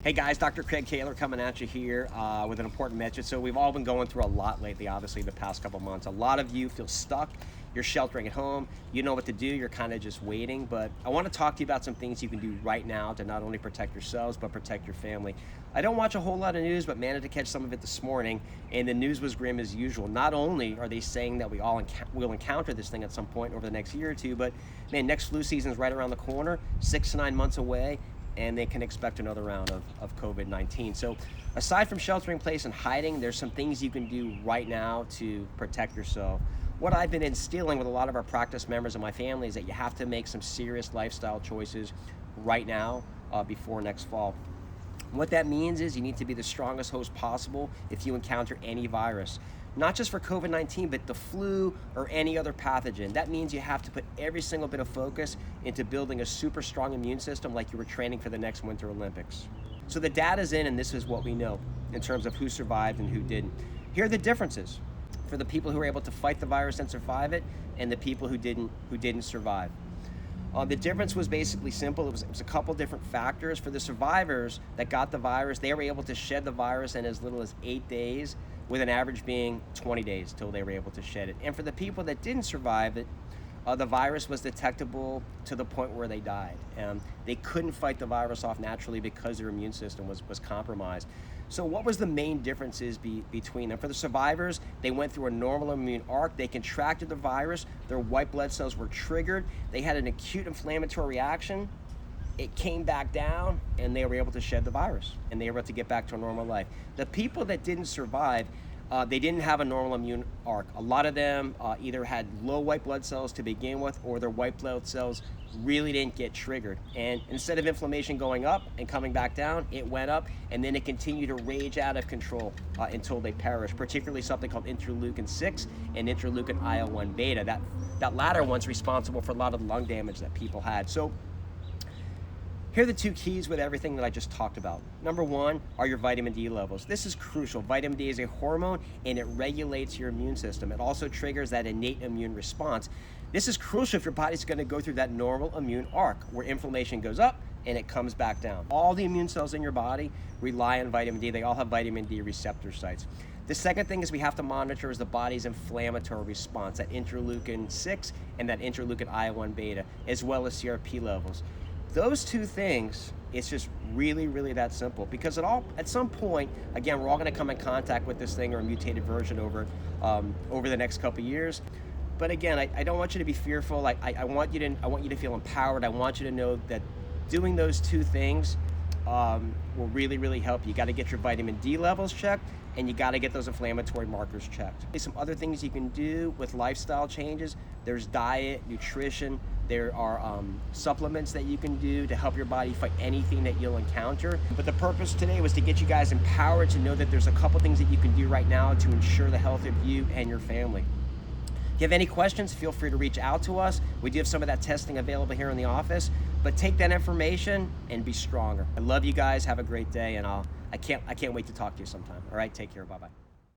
Hey guys, Dr. Craig Kaler coming at you here with an important message. So we've all been going through a lot lately, obviously the past couple months. A lot of you feel stuck. You're sheltering at home. You know what to do. You're kind of just waiting. But I want to talk to you about some things you can do right now to not only protect yourselves, but protect your family. I don't watch a whole lot of news, but managed to catch some of it this morning. And the news was grim as usual. Not only are they saying that we all will encounter this thing at some point over the next year or two, but man, next flu season is right around the corner, 6 to 9 months away. And they can expect another round of Covid-19. So aside from sheltering in place and hiding, there's some things you can do right now to protect yourself. What I've been instilling with a lot of our practice members and my family is that you have to make some serious lifestyle choices right now before next fall. What that means is you need to be the strongest host possible if you encounter any virus. Not just for COVID-19, but the flu or any other pathogen. That means you have to put every single bit of focus into building a super strong immune system like you were training for the next Winter Olympics. So the data's in, and this is what we know in terms of who survived and who didn't. Here are the differences for the people who were able to fight the virus and survive it, and the people who didn't survive. The difference was basically simple. It was a couple different factors. For the survivors that got the virus, they were able to shed the virus in as little as 8 days, with an average being 20 days till they were able to shed it. And for the people that didn't survive it, the virus was detectable to the point where they died. They couldn't fight the virus off naturally because their immune system was compromised. So what was the main differences between them? For the survivors, they went through a normal immune arc. They contracted the virus. Their white blood cells were triggered. They had an acute inflammatory reaction. It came back down, and they were able to shed the virus, and they were able to get back to a normal life. The people that didn't survive, they didn't have a normal immune arc. A lot of them either had low white blood cells to begin with, or their white blood cells really didn't get triggered. And instead of inflammation going up and coming back down, it went up, and then it continued to rage out of control until they perished, particularly something called interleukin-6 and interleukin-1 beta. That latter one's responsible for a lot of lung damage that people had. So here are the two keys with everything that I just talked about. Number one are your vitamin D levels. This is crucial. Vitamin D is a hormone, and it regulates your immune system. It also triggers that innate immune response. This is crucial if your body's going to go through that normal immune arc where inflammation goes up and it comes back down. All the immune cells in your body rely on vitamin D. They all have vitamin D receptor sites. The second thing is we have to monitor is the body's inflammatory response, that interleukin-6 and that interleukin-1 beta, as well as CRP levels. Those two things, it's just really, really that simple, because at some point, again, we're all going to come in contact with this thing or a mutated version over the next couple of years. But again, I don't want you to be fearful. I want you to feel empowered. I want you to know that doing those two things will really, really help. You got to get your vitamin D levels checked, and you got to get those inflammatory markers checked. Some other things you can do with lifestyle changes. There's diet, nutrition. There are supplements that you can do to help your body fight anything that you'll encounter. But the purpose today was to get you guys empowered to know that there's a couple things that you can do right now to ensure the health of you and your family. If you have any questions, feel free to reach out to us. We do have some of that testing available here in the office, but take that information and be stronger. I love you guys. Have a great day, and I can't wait to talk to you sometime. All right, take care. Bye-bye.